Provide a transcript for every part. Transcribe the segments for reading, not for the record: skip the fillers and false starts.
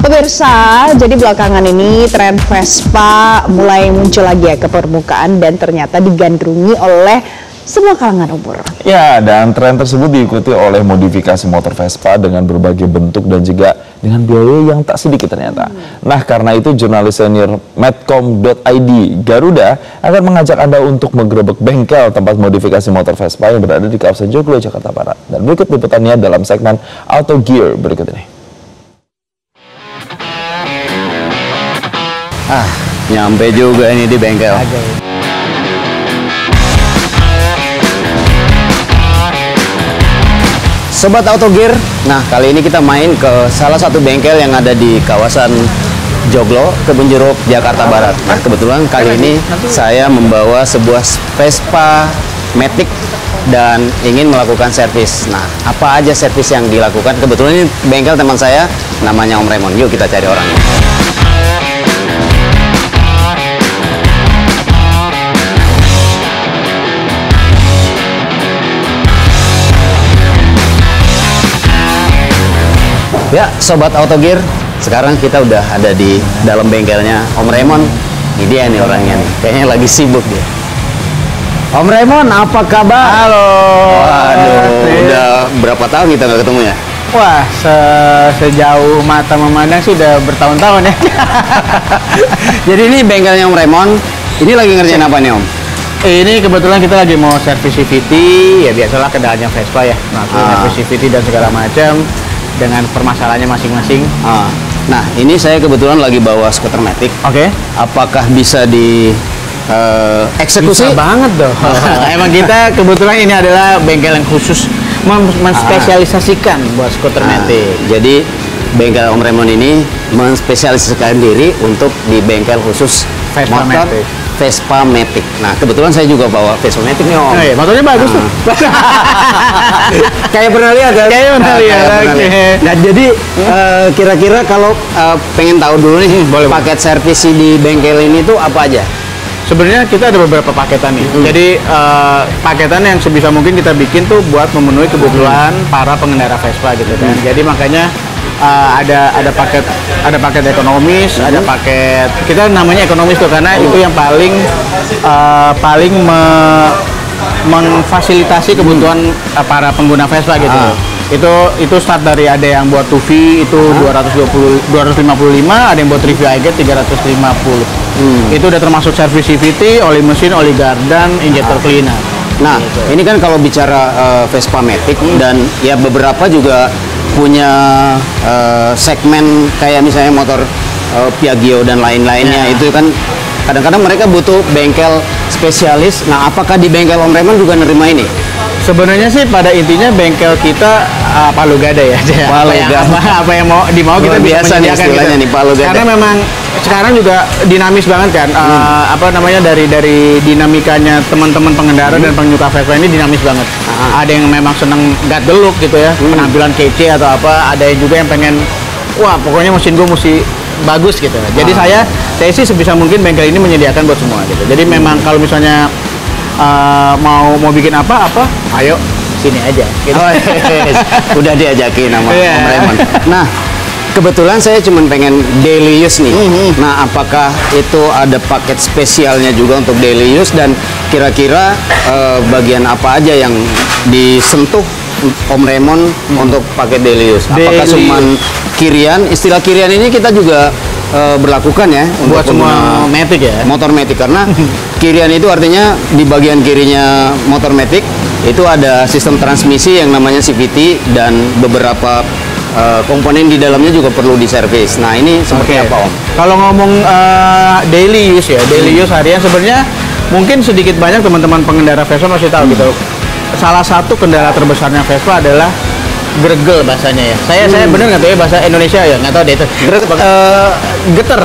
Pemirsa, jadi belakangan ini tren Vespa mulai muncul lagi ya ke permukaan dan ternyata digandrungi oleh semua kalangan umur. Ya, dan tren tersebut diikuti oleh modifikasi motor Vespa dengan berbagai bentuk dan juga dengan biaya yang tak sedikit ternyata. Nah, karena itu jurnalis senior Medcom.id Garuda akan mengajak Anda untuk menggerebek bengkel tempat modifikasi motor Vespa yang berada di kawasan Joglo, Jakarta Barat. Dan berikut liputannya dalam segmen Auto Gear berikut ini. Nyampe juga ini di bengkel. Sobat Auto Gear, nah kali ini kita main ke salah satu bengkel yang ada di kawasan Joglo, Kebonjeruk, Jakarta Barat. Nah kebetulan kali ini saya membawa sebuah Vespa Matic dan ingin melakukan servis. Nah apa aja servis yang dilakukan? Kebetulan ini bengkel teman saya, namanya Om Raymond. Yuk kita cari orangnya. Ya, Sobat Auto Gear, sekarang kita udah ada di dalam bengkelnya Om Raymond. Ini dia nih orangnya nih, kayaknya lagi sibuk dia. Om Raymond, apa kabar? Halo. Waduh, udah berapa tahun kita nggak ketemu ya? Wah, sejauh mata memandang sih udah bertahun-tahun ya. Jadi ini bengkelnya Om Raymond, ini lagi ngerjain apa nih Om? Ini kebetulan kita lagi mau servis CVT, ya biasalah kendalanya Vespa ya, servis CVT dan segala macam dengan permasalahannya masing-masing. Nah, ini saya kebetulan lagi bawa skuter Matic. Oke. Apakah bisa di eksekusi? Bisa banget dong. Emang kita kebetulan ini adalah bengkel yang khusus menspesialisasikan buat skuter Matic. Jadi bengkel Om Raymond ini menspesialisasikan diri untuk di bengkel khusus Vespa motor Matic. Vespa Matic. Nah, kebetulan saya juga bawa Vespa Matic nih Om. Oh, iya, motornya bagus tuh. Kayak pernah lihat kan? Kayak pernah lihat. Nah, jadi kira-kira kalau pengen tahu dulu nih, boleh, paket servis di bengkel ini tuh apa aja? Sebenarnya kita ada beberapa paketan nih. Jadi paketan yang sebisa mungkin kita bikin tuh buat memenuhi kebutuhan para pengendara Vespa gitu kan. Jadi makanya ada paket ekonomis, ada paket kita namanya ekonomis tuh karena itu yang paling memfasilitasi kebutuhan para pengguna Vespa gitu. Itu start dari ada yang buat 2V itu 255, ada yang buat 3V 350. Itu udah termasuk servis CVT, oli mesin, oli gardan, injector cleaner. Nah, ini kan kalau bicara Vespa Matic dan ya beberapa juga punya segmen kayak misalnya motor Piaggio dan lain-lainnya. Itu kan kadang-kadang mereka butuh bengkel spesialis. Nah, apakah di bengkel Om Raymond juga nerima ini? Sebenarnya sih pada intinya bengkel kita palu gada ya. Apa yang mau kita biasa nih istilahnya nih palu gada. Karena memang sekarang juga dinamis banget kan. Dari dinamikanya teman-teman pengendara dan penyuka Vespa ini dinamis banget. Ada yang memang seneng got the look gitu ya, penampilan kece atau apa. Ada yang juga yang pengen, wah pokoknya mesin gue mesti bagus gitu. Jadi saya sih sebisa mungkin bengkel ini menyediakan buat semua gitu. Jadi memang kalau misalnya mau bikin apa, ayo sini aja gitu. Udah diajakin sama Om Raymond. Nah, kebetulan saya cuma pengen daily use nih. Nah, apakah itu ada paket spesialnya juga untuk daily use dan kira-kira bagian apa aja yang disentuh Om Raymond untuk paket daily use? Apakah cuma kirian? Istilah kirian ini kita juga berlakukan ya buat semua Matic ya, motor Matic, karena kirian itu artinya di bagian kirinya motor Matic itu ada sistem transmisi yang namanya CVT dan beberapa komponen di dalamnya juga perlu diservis. Nah, ini seperti apa Om? Kalau ngomong daily use ya, daily use harian sebenarnya mungkin sedikit banyak teman-teman pengendara Vespa masih tahu gitu. Salah satu kendala terbesarnya Vespa adalah gregel bahasanya ya. Saya bener nggak tahu ya bahasa Indonesia ya, nggak tahu deh itu. Geter.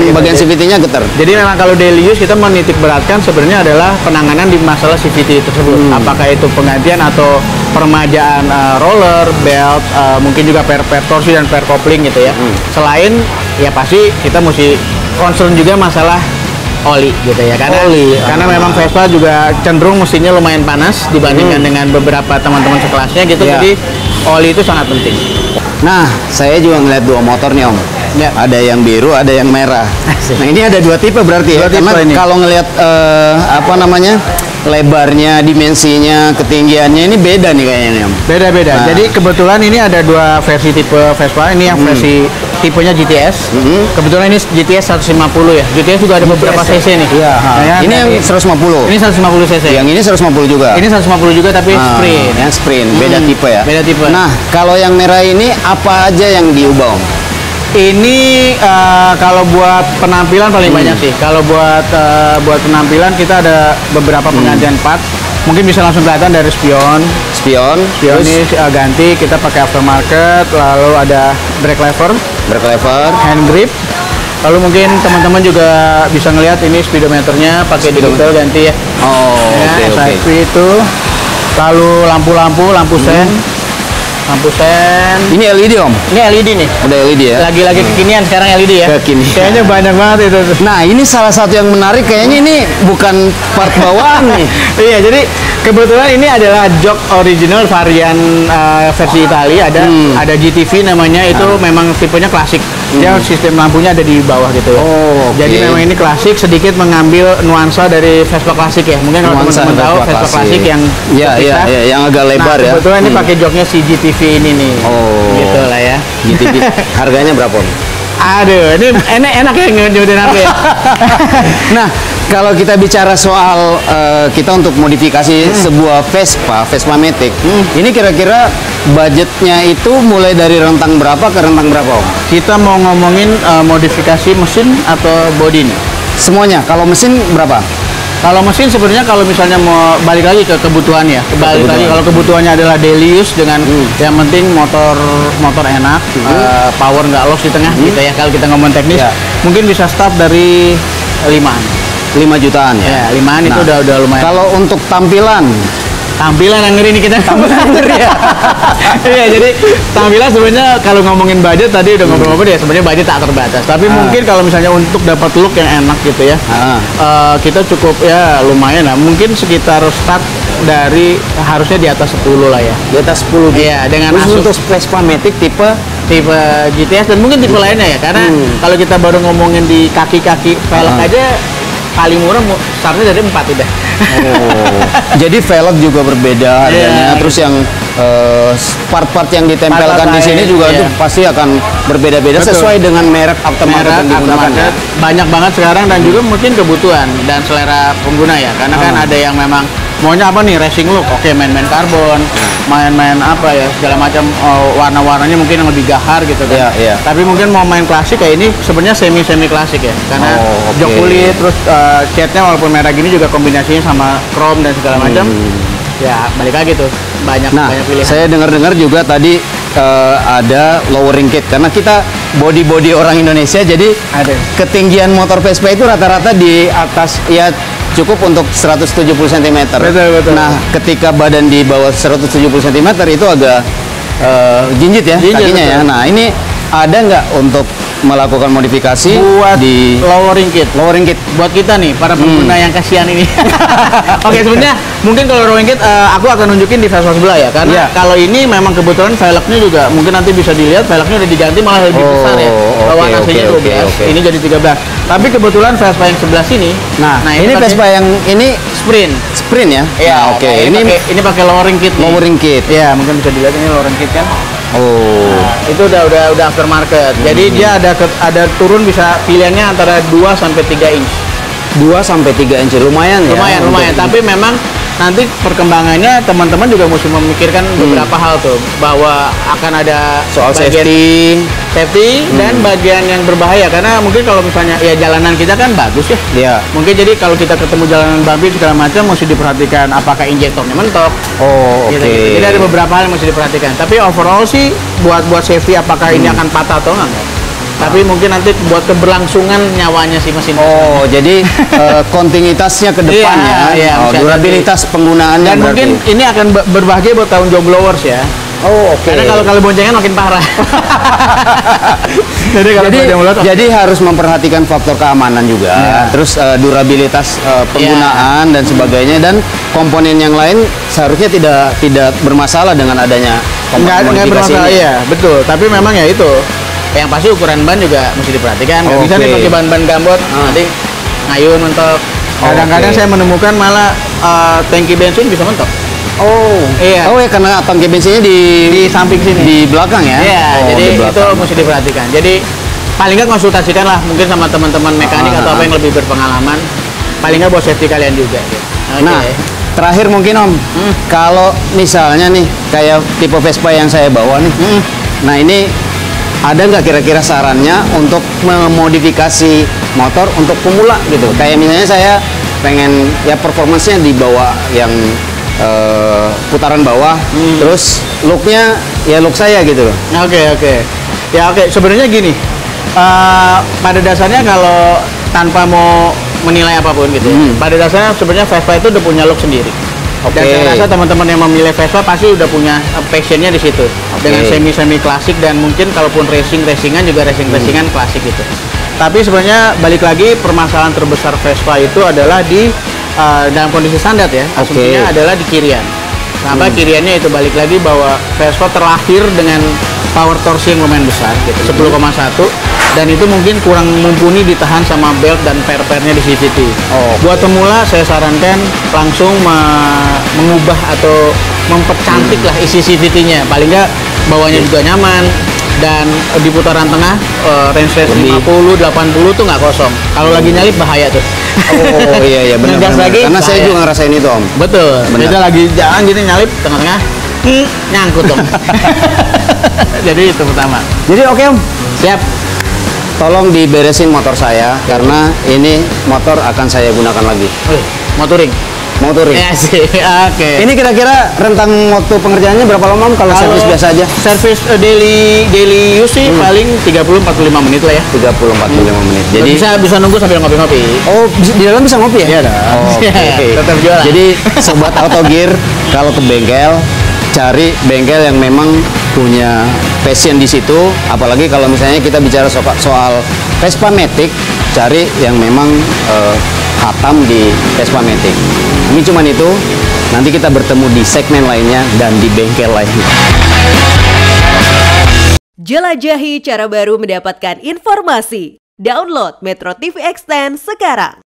Bagian CVT-nya geter. Jadi memang kalau daily use kita menitik beratkan sebenarnya adalah penanganan di masalah CVT tersebut. Apakah itu penggantian atau permajaan roller, belt, mungkin juga per torsi dan per kopling gitu ya. Selain ya pasti kita mesti concern juga masalah oli gitu ya, karena memang Vespa juga cenderung mesinnya lumayan panas dibandingkan dengan beberapa teman-teman sekelasnya gitu. Jadi oli itu sangat penting. Nah, saya juga ngeliat dua motor nih Om. Ya. Ada yang biru, ada yang merah. Nah ini ada dua tipe berarti ya. Dua tipe Karena ini. kalau ngelihat apa namanya lebarnya, dimensinya, ketinggiannya ini beda nih kayaknya nih Om. Beda-beda. Nah. Jadi kebetulan ini ada dua versi tipe Vespa. Ini yang versi tipenya GTS. Kebetulan ini GTS 150 ya. GTS juga ada beberapa cc nih. Iya. Nah, ya, Ini yang 150. ini 150 cc. Yang ini 150 juga. Ini 150 juga tapi sprint. Yang sprint, beda tipe ya. Beda tipe. Nah, kalau yang merah ini apa aja yang diubah Om? Ini kalau buat penampilan paling banyak sih. Kalau buat penampilan kita ada beberapa penggantian part. Mungkin bisa langsung kelihatan dari spion. Spion, Spion terus ini ganti, kita pakai aftermarket. Lalu ada brake lever, brake lever, hand grip. Lalu mungkin teman-teman juga bisa ngelihat ini speedometernya pakai digital ganti ya. oh Ya, oke. SIP itu. Lalu lampu sen. Lampu sen. Ini LED Om? Ini LED nih. Udah LED ya? Lagi-lagi kekinian sekarang LED ya. Kekinian. Kayaknya banyak banget itu. Nah ini salah satu yang menarik kayaknya ini bukan part bawaan nih. Iya, jadi kebetulan ini adalah jok original varian versi Italia. Ada GTV namanya, itu memang tipenya klasik. Dia sistem lampunya ada di bawah gitu ya. Oh, oke. Jadi memang ini klasik, sedikit mengambil nuansa dari Vespa klasik ya. Mungkin kalau Nuansa teman-teman tahu Vespa Vespa klasik yang Iya, iya, terpisah. iya, yang agak lebar Nah, ya. kebetulan ini pakai joknya si GTV ini nih. Oh. Gitu lah ya. GTV. Harganya berapa Om? Aduh, ini enak ya ngejodohin aku ya. Nah, kalau kita bicara soal kita untuk modifikasi sebuah Vespa Matic, ini kira-kira budgetnya itu mulai dari rentang berapa ke rentang berapa Om? Kita mau ngomongin modifikasi mesin atau body nih? Semuanya, kalau mesin berapa? Kalau mesin sebenarnya kalau misalnya mau balik lagi ke kebutuhan ya, balik lagi kalau kebutuhannya adalah daily use dengan yang penting motor enak, power nggak loss di tengah gitu ya. Kalau kita ngomong teknis, Ya. mungkin bisa start dari 5-an. 5 jutaan ya? Ya, 5-an itu Nah, udah lumayan. Kalau untuk tampilan, Tampilan yang ngeri nih kita ngeri ya. Iya, jadi tampilan sebenarnya kalau ngomongin budget tadi udah ngobrol-ngobrol ya, sebenarnya budget tak terbatas. Tapi mungkin kalau misalnya untuk dapat look yang enak gitu ya, kita cukup ya lumayan lah. Mungkin sekitar start dari harusnya di atas 10 lah ya. di atas 10 juta. Iya, dengan Khusus asuh untuk Vespa Matic tipe tipe GTS dan mungkin tipe lainnya ya. Karena kalau kita baru ngomongin di kaki-kaki velg aja paling murah startnya dari 4 udah. jadi velg juga berbeda harganya. Iya. Terus yang part-part yang ditempelkan Part-part di sini lain, juga iya. tuh pasti akan berbeda-beda Betul. sesuai dengan merek aftermarket yang digunakan. aftermarket banyak banget sekarang dan juga mungkin kebutuhan dan selera pengguna ya. Karena kan ada yang memang maunya apa nih, racing look, oke, main-main karbon, main-main apa ya segala macam, warna-warnanya mungkin yang lebih gahar gitu kan. Iya, iya. Tapi mungkin mau main klasik kayak ini sebenarnya semi klasik ya, karena Oh, oke. jok kulit terus catnya walaupun merah gini juga kombinasinya sama chrome dan segala macam. Ya balik lagi tuh banyak Nah, pilihan. saya dengar-dengar juga tadi ada lowering kit karena kita body orang Indonesia, jadi Ada. ketinggian motor Vespa itu rata-rata di atas ya cukup untuk 170 cm. Betul. Nah, ketika badan di bawah 170 cm itu agak jinjit ya Jinjit, kakinya ya. betul. Nah, ini ada nggak untuk melakukan modifikasi buat di lowering kit lowering kit? buat kita nih para pengguna yang kasihan ini. Oke, sebenarnya mungkin kalau lowering kit aku akan nunjukin di Vespa sebelah ya, karena Iya. kalau ini memang kebetulan velgnya juga mungkin nanti bisa dilihat velgnya udah diganti malah lebih Oh, besar ya. Bawaan oke, aslinya oke, 12, oke. ini jadi 13. Tapi kebetulan Vespa yang sebelah sini, Nah, ini pakai Vespa yang ini sprint. sprint ya? Iya, Nah, oke. Ini pakai lowering kit. nih. lowering kit. Ya, mungkin bisa dilihat ini lowering kit kan. Oh. Itu udah aftermarket. Jadi dia ada turun bisa pilihannya antara 2 sampai 3 inch. 2 sampai 3 inci lumayan ya. Lumayan. untuk- Tapi memang nanti perkembangannya teman-teman juga mesti memikirkan beberapa hal tuh, bahwa akan ada soal bagian safety. dan bagian yang berbahaya, karena mungkin kalau misalnya ya jalanan kita kan bagus ya. Iya. Mungkin jadi kalau kita ketemu jalanan bumpy segala macam mesti diperhatikan apakah injektornya mentok. Oh, oke. Gitu. Jadi ada beberapa hal yang mesti diperhatikan. Tapi overall sih buat safety apakah ini akan patah atau enggak. Tapi mungkin nanti buat keberlangsungan nyawanya si mesin. Oh, jadi kontinuitasnya ke depannya. Iya, Oh, bisa durabilitas penggunaannya Dan berarti. mungkin ini akan berbahaya buat tahun job blowers ya. Oh, oke. Karena kalau boncengan makin parah. Jadi kalau jadi, ada yang melot, jadi harus memperhatikan faktor keamanan juga, terus durabilitas penggunaan dan sebagainya, dan komponen yang lain seharusnya tidak bermasalah dengan adanya Nggak modifikasi bermasalah, ini. iya, betul. Tapi memang ya itu, yang pasti ukuran ban juga mesti diperhatikan. Nggak bisa nih Oke. pakai ban-ban gambot, nanti ngayun mentok. Kadang-kadang Oke. saya menemukan malah tangki bensin bisa mentok. Oh, Iya. Oh ya, karena tangki bensinnya Di samping sini. di belakang ya. Iya, Oh, jadi di itu belakang. mesti diperhatikan. Jadi paling nggak konsultasikan lah mungkin sama teman-teman mekanik atau apa yang lebih berpengalaman. Paling nggak buat safety kalian juga. Gitu. Oke. Nah, terakhir mungkin Om, kalau misalnya nih kayak tipe Vespa yang saya bawa nih, nah ini ada nggak kira-kira sarannya untuk memodifikasi motor untuk pemula gitu? Kayak misalnya saya pengen ya performance-nya di bawah yang putaran bawah, terus looknya ya look saya gitu loh. Oke. Ya oke, sebenarnya gini. Pada dasarnya kalau tanpa mau menilai apapun gitu, pada dasarnya sebenarnya Vespa itu udah punya look sendiri. Dan Oke. saya rasa teman-teman yang memilih Vespa pasti udah punya passionnya di situ. Dengan semi klasik dan mungkin kalaupun racingan juga racingan klasik gitu. Tapi sebenarnya balik lagi permasalahan terbesar Vespa itu adalah di dalam kondisi standar ya. Asumsinya adalah di kirian. Kenapa kiriannya itu balik lagi bahwa Vespa terlahir dengan power torsi yang lumayan besar gitu, 10,1, dan itu mungkin kurang mumpuni ditahan sama belt dan per-pernya di CVT. Buat pemula saya sarankan langsung mengubah atau mempercantik lah isi CVT-nya. Paling nggak bawahnya juga nyaman, dan di putaran tengah range 50, 80 tuh nggak kosong. Kalau lagi nyalip bahaya tuh. Oh iya benar. Ngegas lagi, Karena saya bahaya. juga ngerasain itu Om. Betul. Benar. Kita lagi jalan gini nyalip tengah-tengah, nyangkut dong. Jadi itu pertama. Jadi oke Om, Siap. tolong diberesin motor saya karena ini motor akan saya gunakan lagi. Mau touring. Mau touring. Ya sih. Oke. Ini kira-kira rentang waktu pengerjaannya berapa lama Om kalau servis biasa aja? Servis daily use sih paling 30-45 menit lah ya. 30-45 menit. Jadi Jadi bisa nunggu sambil ngopi-ngopi. oh di dalam bisa ngopi ya? Iya dong. Oke. Tetap jualan. Jadi sobat Auto Gear kalau ke bengkel cari bengkel yang memang punya passion di situ. Apalagi kalau misalnya kita bicara soal Vespa Matic, cari yang memang hatam di Vespa Matic. Ini cuman itu. Nanti kita bertemu di segmen lainnya dan di bengkel lainnya. Jelajahi cara baru mendapatkan informasi. Download Metro TV Extend sekarang.